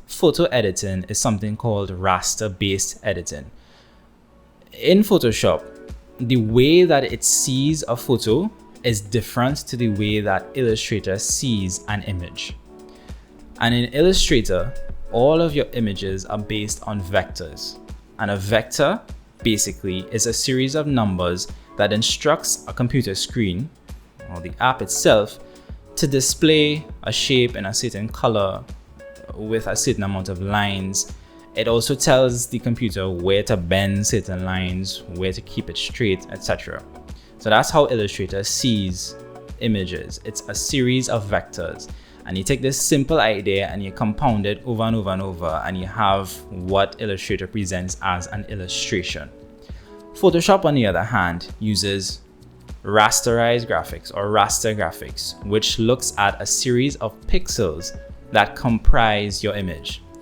photo editing is something called raster-based editing. In Photoshop, the way that it sees a photo is different to the way that Illustrator sees an image. And in Illustrator, all of your images are based on vectors. And a vector basically is a series of numbers that instructs a computer screen, or the app itself, to display a shape in a certain color with a certain amount of lines. It also tells the computer where to bend certain lines, where to keep it straight, etc. So that's how Illustrator sees images. It's a series of vectors. And you take this simple idea and you compound it over and over and over, and you have what Illustrator presents as an illustration. Photoshop, on the other hand, uses rasterized graphics or raster graphics, which looks at a series of pixels that comprise your image.